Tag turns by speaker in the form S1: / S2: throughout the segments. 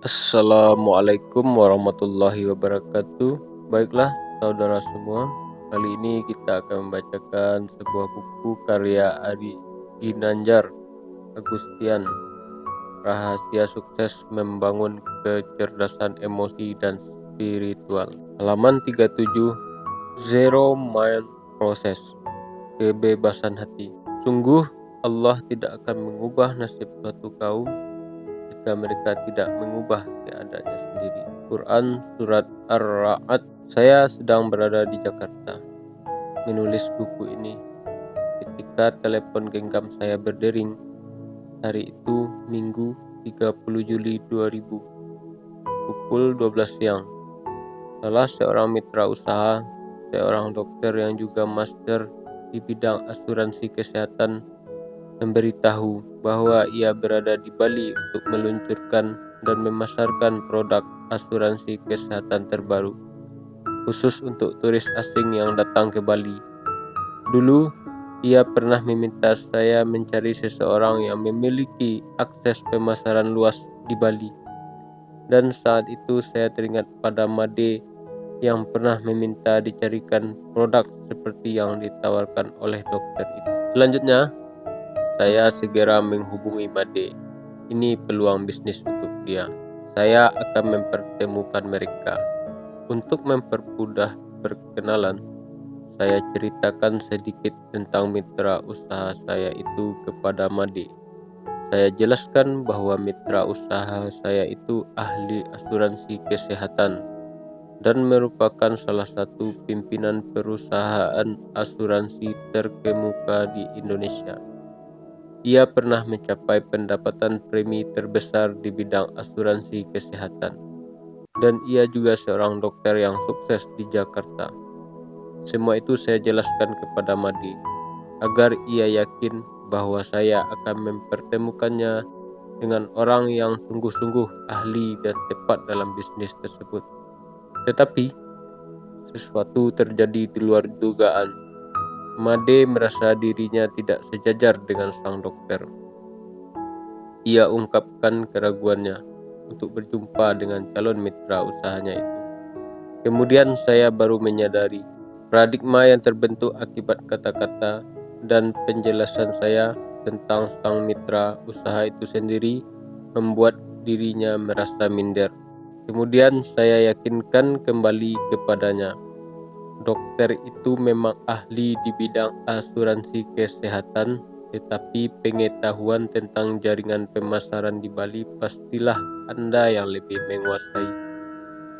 S1: Assalamualaikum warahmatullahi wabarakatuh. Baiklah, saudara semua, kali ini kita akan membacakan sebuah buku karya Adi Ginanjar Agustian, Rahasia Sukses Membangun Kecerdasan Emosi dan Spiritual. Halaman 37, Zero Mind Process, Kebebasan Hati. Sungguh Allah tidak akan mengubah nasib suatu kaum jika mereka tidak mengubah keadaannya sendiri. Quran Surat Ar-Ra'd. Saya sedang berada di Jakarta menulis buku ini ketika telepon genggam saya berdering. Hari itu Minggu 30 Juli 2000 pukul 12 siang. Salah seorang mitra usaha, seorang dokter yang juga master di bidang asuransi kesehatan, memberitahu bahwa ia berada di Bali untuk meluncurkan dan memasarkan produk asuransi kesehatan terbaru, khusus untuk turis asing yang datang ke Bali. Dulu, ia pernah meminta saya mencari seseorang yang memiliki akses pemasaran luas di Bali. Dan saat itu saya teringat pada Made yang pernah meminta dicarikan produk seperti yang ditawarkan oleh dokter itu. Selanjutnya, saya segera menghubungi Made. Ini peluang bisnis untuk dia. Saya akan mempertemukan mereka. Untuk mempermudah perkenalan, saya ceritakan sedikit tentang mitra usaha saya itu kepada Made. Saya jelaskan bahwa mitra usaha saya itu ahli asuransi kesehatan dan merupakan salah satu pimpinan perusahaan asuransi terkemuka di Indonesia. Ia pernah mencapai pendapatan premi terbesar di bidang asuransi kesehatan, dan ia juga seorang dokter yang sukses di Jakarta. Semua itu saya jelaskan kepada Made, agar ia yakin bahwa saya akan mempertemukannya dengan orang yang sungguh-sungguh ahli dan tepat dalam bisnis tersebut. Tetapi, sesuatu terjadi di luar dugaan. Made merasa dirinya tidak sejajar dengan sang dokter. Ia ungkapkan keraguannya untuk berjumpa dengan calon mitra usahanya itu. Kemudian saya baru menyadari paradigma yang terbentuk akibat kata-kata dan penjelasan saya tentang sang mitra usaha itu sendiri membuat dirinya merasa minder. Kemudian saya yakinkan kembali kepadanya. Dokter itu memang ahli di bidang asuransi kesehatan, tetapi pengetahuan tentang jaringan pemasaran di Bali pastilah Anda yang lebih menguasai.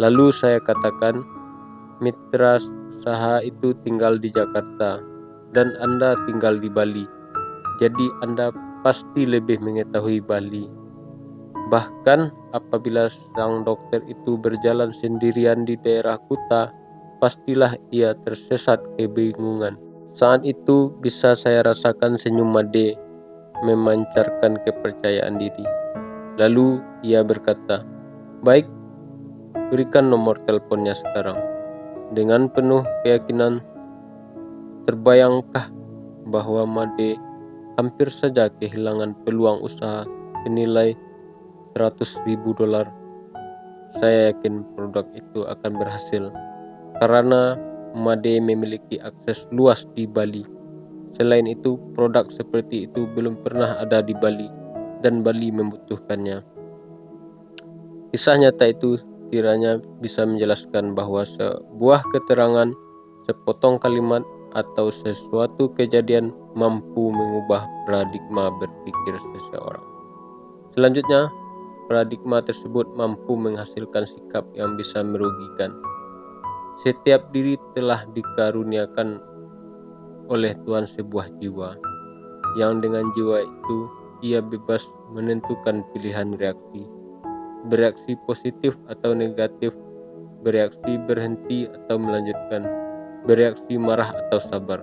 S1: Lalu saya katakan, mitra usaha itu tinggal di Jakarta dan Anda tinggal di Bali. Jadi Anda pasti lebih mengetahui Bali. Bahkan apabila sang dokter itu berjalan sendirian di daerah Kuta, pastilah ia tersesat kebingungan. Saat itu bisa saya rasakan senyum Made memancarkan kepercayaan diri. Lalu ia berkata, "Baik, berikan nomor teleponnya sekarang." Dengan penuh keyakinan, terbayangkah bahwa Made hampir saja kehilangan peluang usaha senilai $100.000. Saya yakin produk itu akan berhasil karena Made memiliki akses luas di Bali. Selain itu, produk seperti itu belum pernah ada di Bali dan Bali membutuhkannya. Kisah nyata itu kiranya bisa menjelaskan bahwa sebuah keterangan, sepotong kalimat, atau sesuatu kejadian mampu mengubah paradigma berpikir seseorang. Selanjutnya, paradigma tersebut mampu menghasilkan sikap yang bisa merugikan. Setiap diri telah dikaruniakan oleh Tuhan sebuah jiwa, yang dengan jiwa itu ia bebas menentukan pilihan reaksi, bereaksi positif atau negatif, bereaksi berhenti atau melanjutkan, bereaksi marah atau sabar,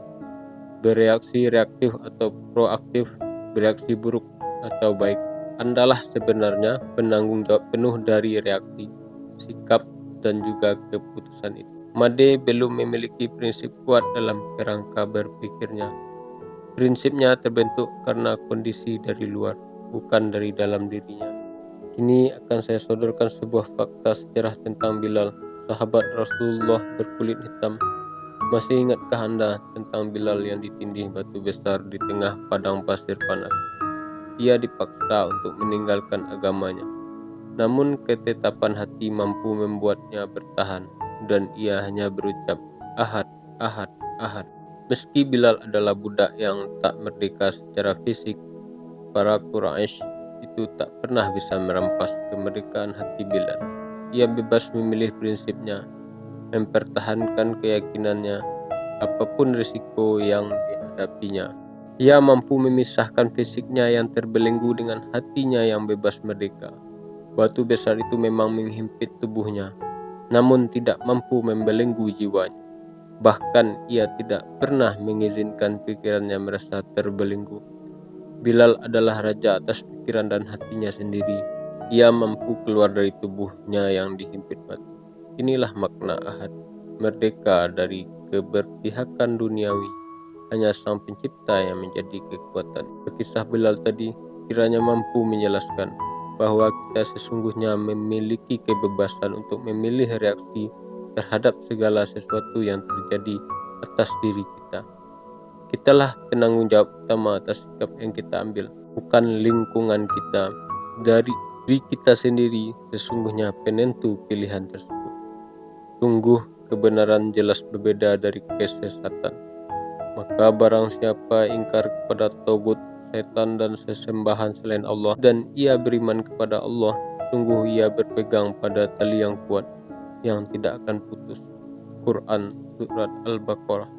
S1: bereaksi reaktif atau proaktif, bereaksi buruk atau baik. Andalah sebenarnya penanggung jawab penuh dari reaksi, sikap, dan juga keputusan itu. Made belum memiliki prinsip kuat dalam kerangka berpikirnya. Prinsipnya terbentuk karena kondisi dari luar, bukan dari dalam dirinya. Kini akan saya sodorkan sebuah fakta sejarah tentang Bilal, sahabat Rasulullah berkulit hitam. Masih ingatkah Anda tentang Bilal yang ditindih batu besar di tengah padang pasir panas? Ia dipaksa untuk meninggalkan agamanya. Namun ketetapan hati mampu membuatnya bertahan, dan ia hanya berucap, "Ahad, Ahad, Ahad." Meski Bilal adalah budak yang tak merdeka secara fisik, para Quraisy itu tak pernah bisa merampas kemerdekaan hati Bilal. Ia bebas memilih prinsipnya, mempertahankan keyakinannya, apapun risiko yang dihadapinya. Ia mampu memisahkan fisiknya yang terbelenggu dengan hatinya yang bebas merdeka. Batu besar itu memang menghimpit tubuhnya, namun tidak mampu membelenggu jiwanya. Bahkan ia tidak pernah mengizinkan pikirannya merasa terbelenggu. Bilal adalah raja atas pikiran dan hatinya sendiri. Ia mampu keluar dari tubuhnya yang dihimpit batu. Inilah makna ahad, merdeka dari keberpihakan duniawi. Hanya Sang Pencipta yang menjadi kekuatan. Kisah Bilal tadi kiranya mampu menjelaskan bahwa kita sesungguhnya memiliki kebebasan untuk memilih reaksi terhadap segala sesuatu yang terjadi atas diri kita. Kitalah penanggung jawab utama atas sikap yang kita ambil, bukan lingkungan kita. Dari diri kita sendiri sesungguhnya penentu pilihan tersebut. Sungguh kebenaran jelas berbeda dari kesesatan. Maka barang siapa ingkar kepada togut, setan dan sesembahan selain Allah, dan ia beriman kepada Allah, sungguh ia berpegang pada tali yang kuat yang tidak akan putus. Quran Surat Al-Baqarah